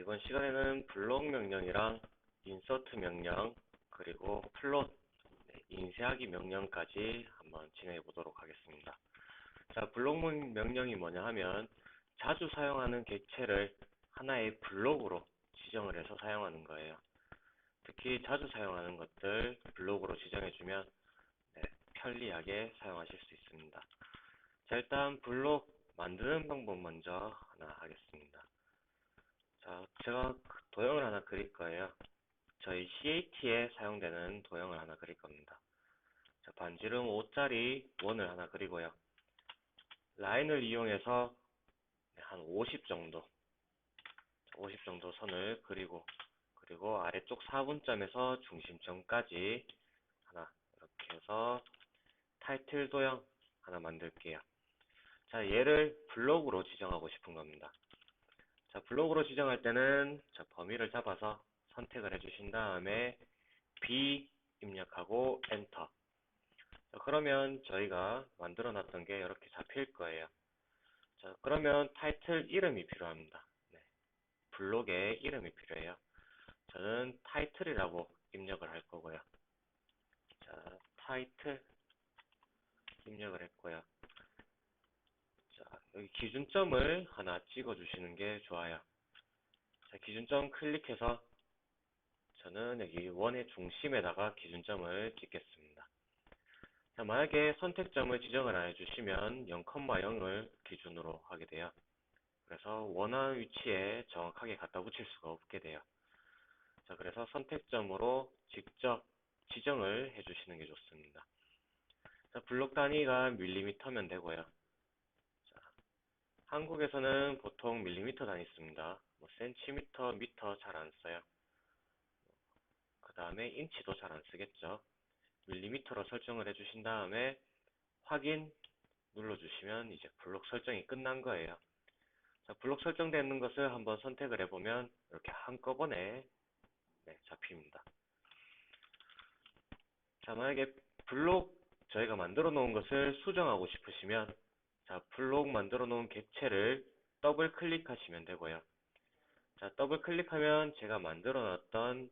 이번 시간에는 블록 명령이랑 인서트 명령, 그리고 플롯, 인쇄하기 명령까지 한번 진행해 보도록 하겠습니다. 자, 블록 명령이 뭐냐 하면 자주 사용하는 객체를 하나의 블록으로 지정을 해서 사용하는 거예요. 특히 자주 사용하는 것들 블록으로 지정해주면 편리하게 사용하실 수 있습니다. 자, 일단 블록 만드는 방법 먼저 하나 하겠습니다. 자, 제가 도형을 하나 그릴 거예요. 저희 CAT에 사용되는 도형을 하나 그릴 겁니다. 자, 반지름 5짜리 원을 하나 그리고요. 라인을 이용해서 한 50 정도 선을 그리고, 그리고 아래쪽 4분점에서 중심점까지 하나 이렇게 해서 타이틀 도형 하나 만들게요. 자, 얘를 블록으로 지정하고 싶은 겁니다. 자, 블록으로 지정할 때는 자, 범위를 잡아서 선택을 해주신 다음에 B 입력하고 엔터. 자, 그러면 저희가 만들어 놨던 게 이렇게 잡힐 거예요. 자, 그러면 타이틀 이름이 필요합니다. 블록의 이름이 필요해요. 저는 타이틀이라고 입력을 할 거고요. 자, 타이틀 입력을 했고요. 자, 여기 기준점을 하나 찍어 주시는 게 좋아요. 자, 기준점 클릭해서 저는 여기 원의 중심에다가 기준점을 찍겠습니다. 자, 만약에 선택점을 지정을 안 해주시면 0,0을 기준으로 하게 돼요. 그래서 원하는 위치에 정확하게 갖다 붙일 수가 없게 돼요. 자, 그래서 선택점으로 직접 지정을 해주시는 게 좋습니다. 자, 블록 단위가 밀리미터면 되고요. 자, 한국에서는 보통 밀리미터 단위 씁니다. 뭐 센티미터, 미터 잘 안 써요. 그 다음에 인치도 잘 안 쓰겠죠. 밀리미터로 설정을 해주신 다음에 확인 눌러주시면 이제 블록 설정이 끝난 거예요. 자, 블록 설정되는 것을 한번 선택을 해보면 이렇게 한꺼번에 잡힙니다. 자, 만약에 블록 저희가 만들어 놓은 것을 수정하고 싶으시면 자, 블록 만들어 놓은 객체를 더블 클릭하시면 되고요. 자, 더블 클릭하면 제가 만들어 놨던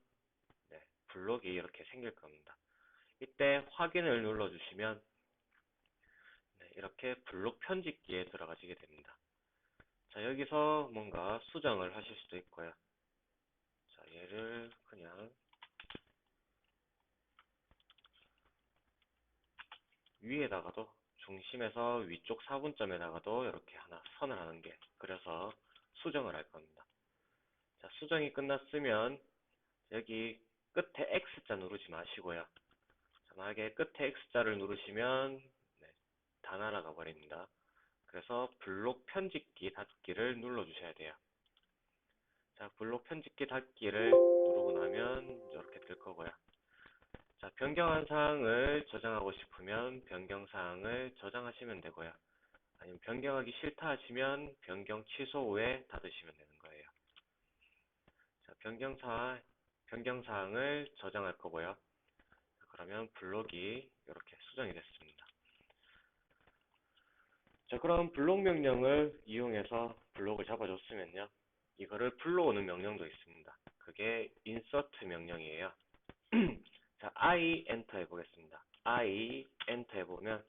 블록이 이렇게 생길 겁니다. 이때 확인을 눌러주시면 이렇게 블록 편집기에 들어가시게 됩니다. 자, 여기서 뭔가 수정을 하실 수도 있고요. 자, 얘를 그냥 위에다가도 중심에서 위쪽 4분점에다가도 이렇게 하나 선을 하는 게 그려서 수정을 할 겁니다. 자, 수정이 끝났으면 여기 끝에 X자 누르지 마시고요. 자, 만약에 끝에 X자를 누르시면 다 날아가 버립니다. 그래서 블록 편집기 닫기를 눌러주셔야 돼요. 자, 블록 편집기 닫기를 누르고 나면 이렇게 뜰 거고요. 자, 변경한 사항을 저장하고 싶으면 변경 사항을 저장하시면 되고요. 아니면 변경하기 싫다 하시면 변경 취소 후에 닫으시면 되는 거예요. 자, 변경 사항을 저장할 거고요. 그러면 블록이 이렇게 수정이 됐습니다. 자, 그럼 블록 명령을 이용해서 블록을 잡아줬으면요. 이거를 불러오는 명령도 있습니다. 그게 insert 명령이에요. 자, I 엔터 해보겠습니다. I 엔터 해보면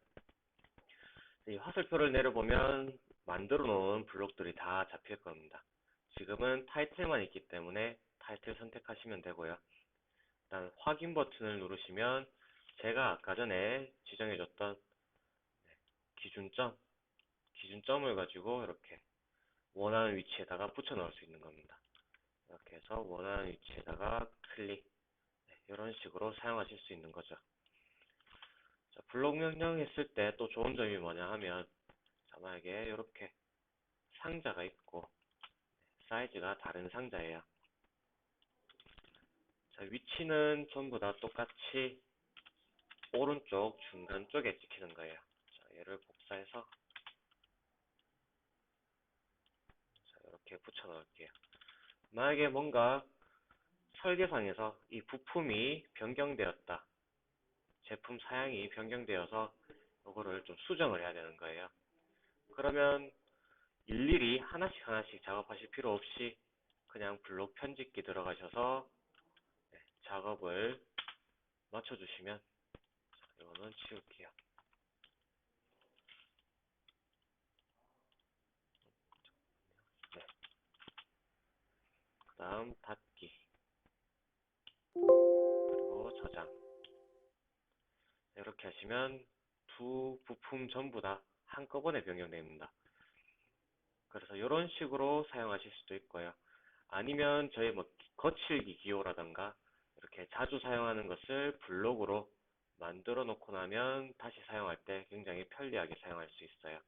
이 화살표를 내려보면 만들어 놓은 블록들이 다 잡힐 겁니다. 지금은 타이틀만 있기 때문에 타이틀 선택하시면 되고요. 일단 확인 버튼을 누르시면 제가 아까 전에 지정해줬던 기준점을 가지고 이렇게 원하는 위치에다가 붙여 넣을 수 있는 겁니다. 이렇게 해서 원하는 위치에다가 클릭, 이런 식으로 사용하실 수 있는 거죠. 자, 블록 명령 했을 때 또 좋은 점이 뭐냐 하면 자, 만약에 이렇게 상자가 있고 사이즈가 다른 상자예요. 자, 위치는 전부 다 똑같이 오른쪽 중간 쪽에 찍히는 거예요. 자, 얘를 복사해서 자, 이렇게 붙여 넣을게요. 만약에 뭔가 설계상에서 이 부품이 변경되었다. 제품 사양이 변경되어서 이거를 좀 수정을 해야 되는 거예요. 그러면 일일이 하나씩 작업하실 필요 없이 그냥 블록 편집기 들어가셔서 작업을 맞춰주시면, 이거는 치울게요. 네. 그 다음 닫기, 그리고 저장. 이렇게 하시면 두 부품 전부 다 한꺼번에 변경됩니다. 그래서 이런 식으로 사용하실 수도 있고요. 아니면 저희 뭐 거칠기 기호라던가 이렇게 자주 사용하는 것을 블록으로 만들어 놓고 나면 다시 사용할 때 굉장히 편리하게 사용할 수 있어요.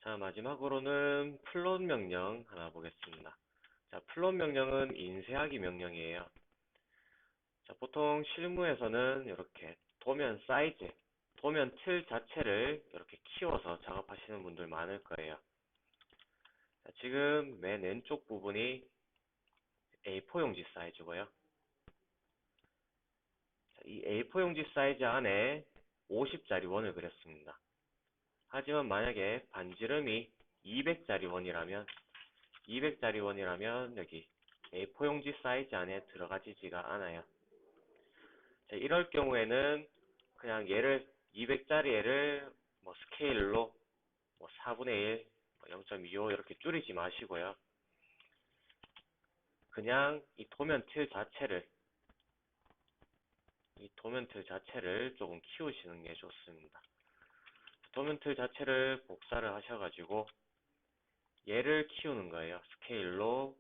자, 마지막으로는 플롯 명령 하나 보겠습니다. 자, 플롯 명령은 인쇄하기 명령이에요. 자, 보통 실무에서는 이렇게 도면 사이즈, 도면 틀 자체를 이렇게 키워서 작업하시는 분들 많을 거예요. 자, 지금 맨 왼쪽 부분이 A4 용지 사이즈고요. 자, 이 A4 용지 사이즈 안에 50짜리 원을 그렸습니다. 하지만 만약에 반지름이 200짜리 원이라면 여기 A4 용지 사이즈 안에 들어가지가 않아요. 자, 이럴 경우에는 그냥 얘를 200짜리 애를 뭐 스케일로 뭐 4분의 1, 0.25 이렇게 줄이지 마시고요. 그냥 이 도면 틀 자체를 조금 키우시는 게 좋습니다. 도면 틀 자체를 복사를 하셔가지고 얘를 키우는 거예요. 스케일로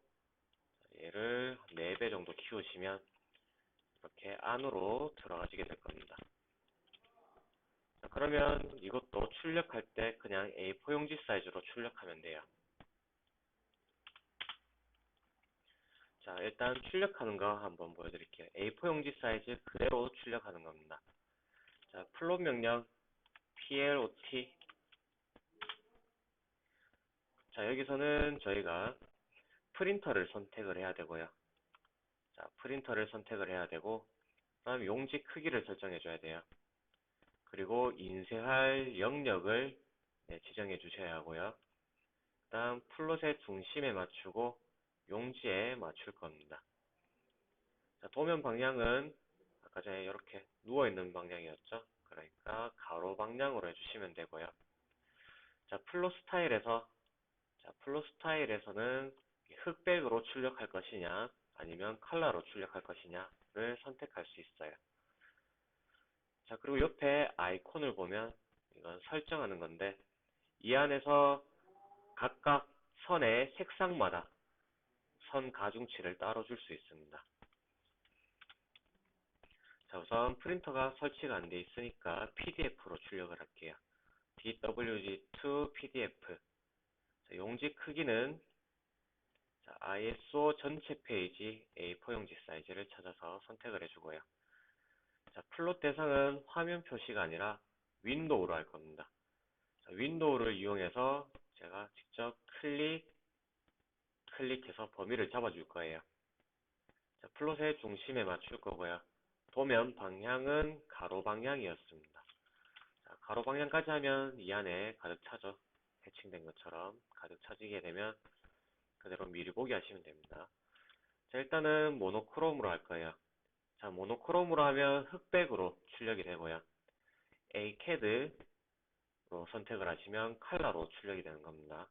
얘를 4배 정도 키우시면 이렇게 안으로 들어가지게 될 겁니다. 자, 그러면 이것도 출력할 때 그냥 A4 용지 사이즈로 출력하면 돼요. 자, 일단 출력하는 거 한번 보여드릴게요. A4 용지 사이즈 그대로 출력하는 겁니다. 자, 플롯 명령 plot. 자, 여기서는 저희가 프린터를 선택을 해야 되고요. 자, 프린터를 선택을 해야 되고, 그다음 용지 크기를 설정해 줘야 돼요. 그리고 인쇄할 영역을 지정해 주셔야 하고요. 그다음 플롯의 중심에 맞추고 용지에 맞출 겁니다. 자, 도면 방향은 아까 전에 이렇게 누워있는 방향이었죠. 그러니까 가로 방향으로 해주시면 되고요. 자, 플롯 스타일에서는 흑백으로 출력할 것이냐 아니면 컬러로 출력할 것이냐를 선택할 수 있어요. 자, 그리고 옆에 아이콘을 보면 이건 설정하는 건데 이 안에서 각각 선의 색상마다 선 가중치를 따로 줄 수 있습니다. 자, 우선 프린터가 설치가 안 돼 있으니까 PDF로 출력을 할게요. DWG to PDF. 자, 용지 크기는 자, ISO 전체 페이지 A4 용지 사이즈를 찾아서 선택을 해주고요. 자, 플롯 대상은 화면 표시가 아니라 윈도우로 할 겁니다. 자, 윈도우를 이용해서 제가 직접 클릭해서 범위를 잡아줄 거예요. 자, 플롯의 중심에 맞출 거고요. 도면 방향은 가로 방향이었습니다. 자, 가로 방향까지 하면 이 안에 가득 차죠. 해칭된 것처럼 가득 차지게 되면 그대로 미리 보기 하시면 됩니다. 자, 일단은 모노크롬으로 할 거예요. 자, 모노크롬으로 하면 흑백으로 출력이 되고요. ACAD로 선택을 하시면 컬러로 출력이 되는 겁니다.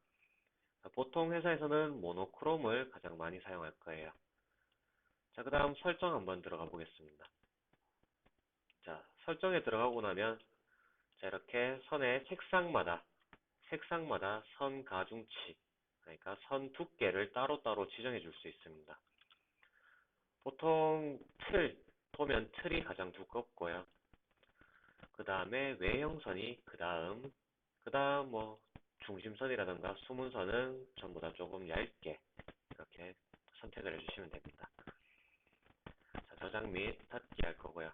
자, 보통 회사에서는 모노크롬을 가장 많이 사용할 거예요. 자, 그 다음 설정 한번 들어가 보겠습니다. 자, 설정에 들어가고 나면 자, 이렇게 선의 색상마다 선 가중치, 그러니까 선 두께를 따로따로 지정해 줄 수 있습니다. 보통 도면 틀이 가장 두껍고요. 그 다음에 외형선이 그 다음 뭐 중심선이라든가 수문선은 전부 다 조금 얇게 이렇게 선택을 해주시면 됩니다. 자, 저장 및 닫기 할 거고요.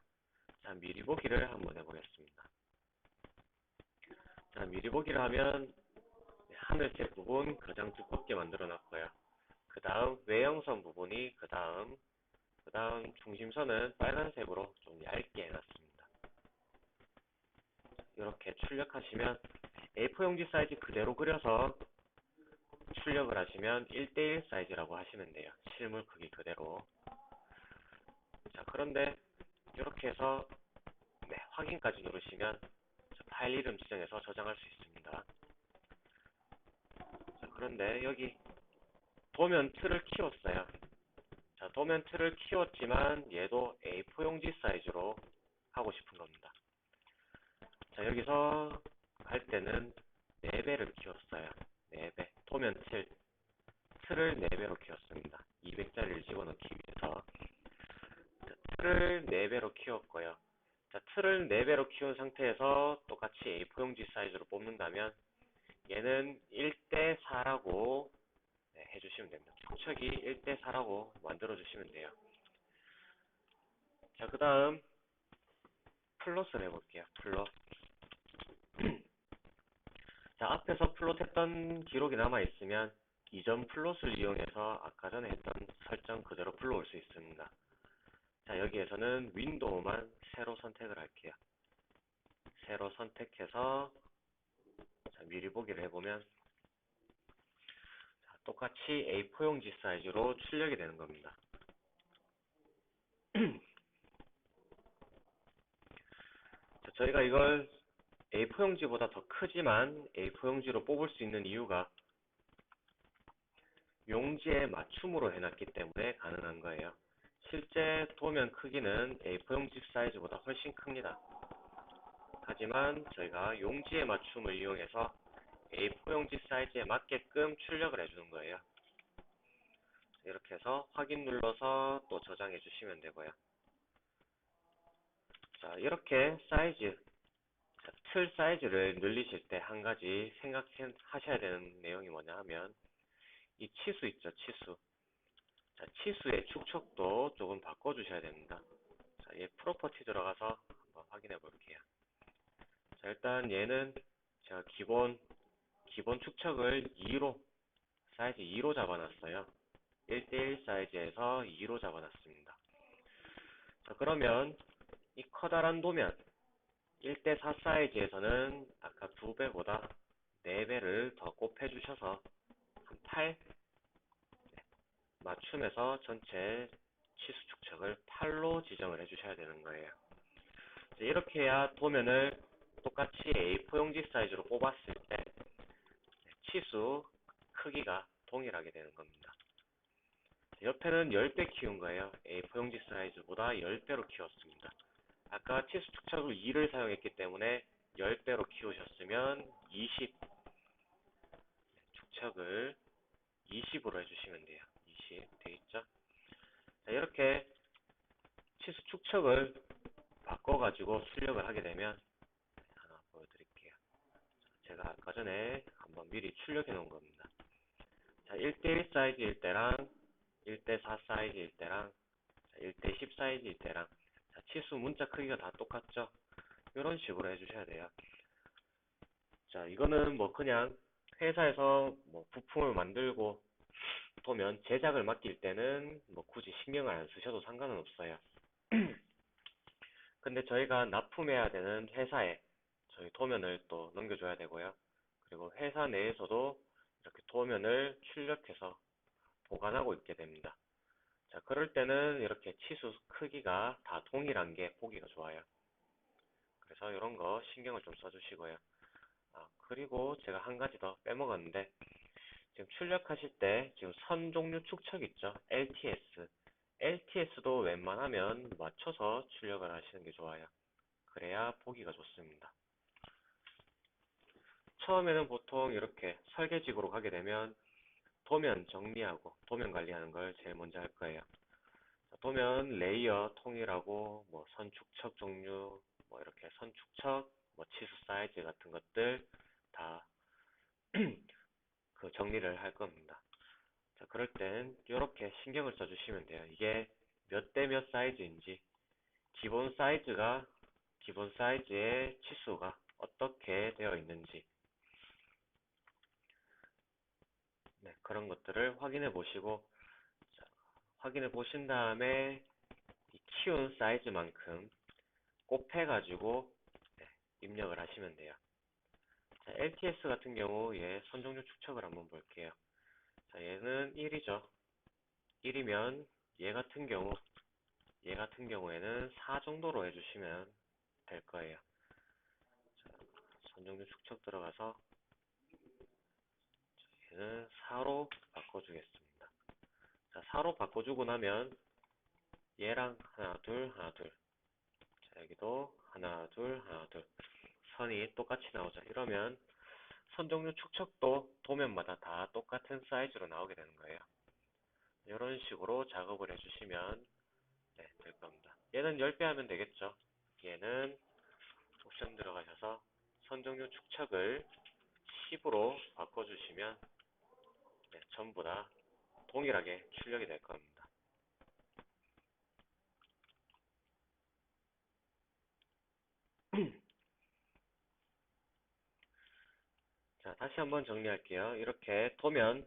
자, 미리 보기를 한번 해보겠습니다. 자, 미리 보기를 하면 하늘색 부분 가장 두껍게 만들어 놨고요. 그 다음 외형선 부분이 그 다음 중심선은 빨간색으로 좀 얇게 해놨습니다. 이렇게 출력하시면 A4 용지 사이즈 그대로 그려서 출력을 하시면 1대1 사이즈라고 하시면 돼요. 실물 크기 그대로. 자, 그런데 이렇게 해서 네, 확인까지 누르시면 파일 이름 지정해서 저장할 수 있습니다. 자, 그런데 여기 도면 틀을 키웠어요. 자, 도면 틀을 키웠지만 얘도 A4 용지 사이즈로 하고 싶은 겁니다. 자, 여기서 할 때는 4배를 키웠어요. 4배. 도면 틀을 4배로 키웠습니다. 200짜리를 집어넣기 위해서. 자, 틀을 4배로 키웠고요. 자, 틀을 4배로 키운 상태에서 똑같이 A4 용지 사이즈로 뽑는다면 얘는 1대4라고 해주시면 됩니다. 축척이 1대4라고 만들어주시면 돼요. 자, 그 다음 플롯을 해볼게요. 플롯. 자, 앞에서 플롯했던 기록이 남아있으면 이전 플롯을 이용해서 아까 전에 했던 설정 그대로 불러올 수 있습니다. 자, 여기에서는 윈도우만 새로 선택을 할게요. 새로 선택해서 자, 미리 보기를 해보면 자, 똑같이 A4 용지 사이즈로 출력이 되는 겁니다. 자, 저희가 이걸 A4 용지보다 더 크지만 A4 용지로 뽑을 수 있는 이유가 용지에 맞춤으로 해놨기 때문에 가능한 거예요. 실제 도면 크기는 A4 용지 사이즈보다 훨씬 큽니다. 하지만 저희가 용지에 맞춤을 이용해서 A4 용지 사이즈에 맞게끔 출력을 해주는 거예요. 이렇게 해서 확인 눌러서 또 저장해 주시면 되고요. 자, 이렇게 사이즈, 틀 사이즈를 늘리실 때 한 가지 생각하셔야 되는 내용이 뭐냐 하면 이 치수 있죠, 치수. 자, 치수의 축척도 조금 바꿔주셔야 됩니다. 자, 얘 프로퍼티 들어가서 한번 확인해 볼게요. 자, 일단 얘는 제가 기본 축척을 2로, 사이즈 2로 잡아놨어요. 1대1 사이즈에서 2로 잡아놨습니다. 자, 그러면 이 커다란 도면 1대4 사이즈에서는 아까 2배보다 4배를 더 곱해주셔서 한 8 맞춤해서 전체 치수 축척을 8로 지정을 해주셔야 되는 거예요. 이렇게 해야 도면을 똑같이 A4 용지 사이즈로 뽑았을 때 치수 크기가 동일하게 되는 겁니다. 옆에는 10배 키운 거예요. A4 용지 사이즈보다 10배로 키웠습니다. 아까 치수 축척을 2를 사용했기 때문에 10배로 키우셨으면 20 축척을 20으로 해주시면 돼요. 20 되어있죠? 자, 이렇게 치수 축척을 바꿔가지고 출력을 하게 되면 하나 보여드릴게요. 제가 아까 전에 한번 미리 출력해 놓은 겁니다. 자, 1대1 사이즈일 때랑 1대4 사이즈일 때랑 1대10 사이즈일 때랑 자, 치수 문자 크기가 다 똑같죠? 이런 식으로 해주셔야 돼요. 자, 이거는 뭐 그냥 회사에서 뭐 부품을 만들고 보면 제작을 맡길 때는 뭐 굳이 신경을 안 쓰셔도 상관은 없어요. 근데 저희가 납품해야 되는 회사에 저희 도면을 또 넘겨줘야 되고요. 그리고 회사 내에서도 이렇게 도면을 출력해서 보관하고 있게 됩니다. 자, 그럴 때는 이렇게 치수 크기가 다 동일한 게 보기가 좋아요. 그래서 이런 거 신경을 좀 써주시고요. 그리고 제가 한 가지 더 빼먹었는데 지금 출력하실 때 지금 선 종류 축척 있죠? LTS. LTS도 웬만하면 맞춰서 출력을 하시는 게 좋아요. 그래야 보기가 좋습니다. 처음에는 보통 이렇게 설계직으로 가게 되면 도면 정리하고 도면 관리하는 걸 제일 먼저 할 거예요. 도면 레이어 통일하고 뭐 선 축척 종류, 뭐 이렇게 선 축척, 뭐 치수 사이즈 같은 것들 다 그 정리를 할 겁니다. 자, 그럴 땐 이렇게 신경을 써주시면 돼요. 이게 몇 대 몇 사이즈인지, 기본 사이즈의 치수가 어떻게 되어 있는지, 네, 그런 것들을 확인해 보시고, 자, 확인해 보신 다음에 이 키운 사이즈만큼 곱해가지고 네, 입력을 하시면 돼요. 자, LTS 같은 경우 선 종류 축척을 한번 볼게요. 자, 얘는 1이죠. 1이면 얘 같은 경우에는 4 정도로 해주시면 될 거예요. 자, 선정률 축척 들어가서 얘는 4로 바꿔주겠습니다. 자, 4로 바꿔주고 나면 얘랑 하나, 둘, 하나, 둘. 자, 여기도 하나, 둘, 하나, 둘. 선이 똑같이 나오죠. 이러면 선종류 축척도 도면마다 다 똑같은 사이즈로 나오게 되는 거예요. 이런 식으로 작업을 해주시면 될 겁니다. 얘는 10배 하면 되겠죠. 얘는 옵션 들어가셔서 선종류 축척을 10으로 바꿔주시면 전부 다 동일하게 출력이 될 겁니다. 자, 다시 한번 정리할게요. 이렇게 도면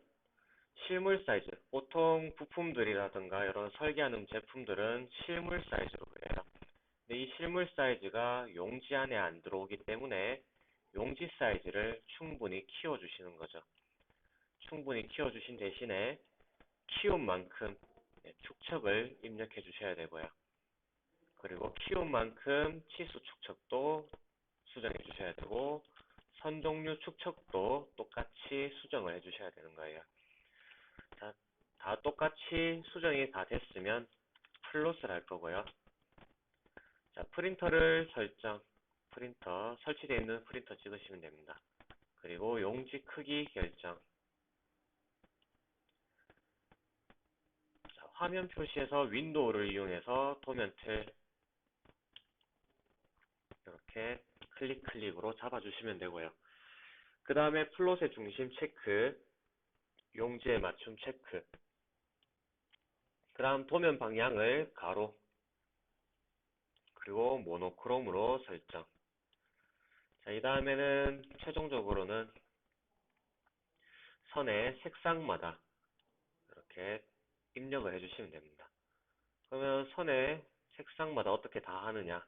실물 사이즈, 보통 부품들이라든가 이런 설계하는 제품들은 실물 사이즈로 그래요. 근데 이 실물 사이즈가 용지 안에 안 들어오기 때문에 용지 사이즈를 충분히 키워주시는 거죠. 충분히 키워주신 대신에 키운 만큼 축척을 입력해 주셔야 되고요. 그리고 키운 만큼 치수 축척도 수정해 주셔야 되고 선종류 축척도 똑같이 수정을 해 주셔야 되는 거예요. 자, 다 똑같이 수정이 다 됐으면 플롯을 할 거고요. 자, 프린터를 설정, 프린터, 설치되어 있는 프린터 찍으시면 됩니다. 그리고 용지 크기 결정. 자, 화면 표시에서 윈도우를 이용해서 도면틀 이렇게 클릭으로 잡아주시면 되고요. 그 다음에 플롯의 중심 체크, 용지의 맞춤 체크, 그 다음 도면 방향을 가로, 그리고 모노크롬으로 설정. 자, 이 다음에는 최종적으로는 선의 색상마다 이렇게 입력을 해주시면 됩니다. 그러면 선의 색상마다 어떻게 다 하느냐?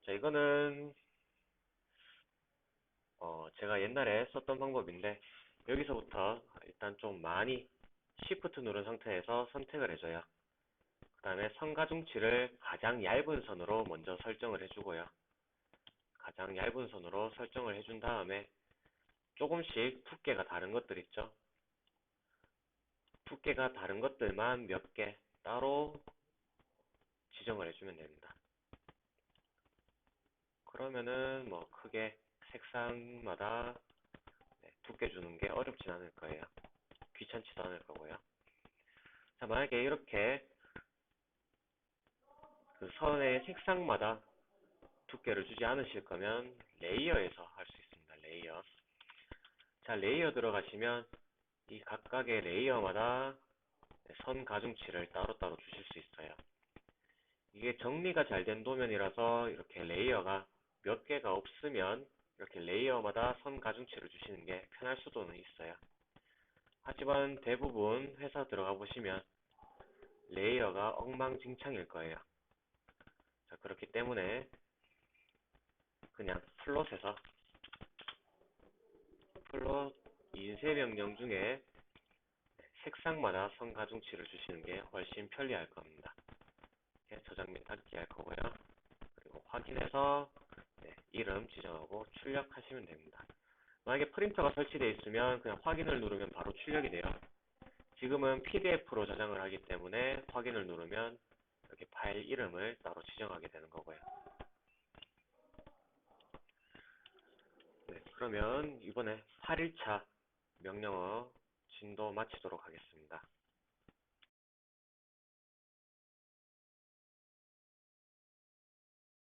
자, 이거는 제가 옛날에 썼던 방법인데 여기서부터 일단 좀 많이 Shift 누른 상태에서 선택을 해줘요. 그 다음에 선 가중치를 가장 얇은 선으로 먼저 설정을 해주고요. 가장 얇은 선으로 설정을 해준 다음에 조금씩 두께가 다른 것들 있죠. 두께가 다른 것들만 몇 개 따로 지정을 해주면 됩니다. 그러면은 뭐 크게 색상마다 두께 주는 게 어렵진 않을 거예요. 귀찮지도 않을 거고요. 자, 만약에 이렇게 그 선의 색상마다 두께를 주지 않으실 거면 레이어에서 할 수 있습니다. 레이어. 자, 레이어 들어가시면 이 각각의 레이어마다 선 가중치를 따로따로 주실 수 있어요. 이게 정리가 잘 된 도면이라서 이렇게 레이어가 몇 개가 없으면 이렇게 레이어마다 선 가중치를 주시는 게 편할 수도는 있어요. 하지만 대부분 회사 들어가 보시면 레이어가 엉망진창일 거예요. 자, 그렇기 때문에 그냥 플롯에서 플롯 인쇄 명령 중에 색상마다 선 가중치를 주시는 게 훨씬 편리할 겁니다. 저장 및 닫기 할 거고요. 그리고 확인해서 이름 지정하고 출력하시면 됩니다. 만약에 프린터가 설치되어 있으면 그냥 확인을 누르면 바로 출력이 돼요. 지금은 PDF로 저장을 하기 때문에 확인을 누르면 이렇게 파일 이름을 따로 지정하게 되는 거고요. 그러면 이번에 8일차 명령어 진도 마치도록 하겠습니다.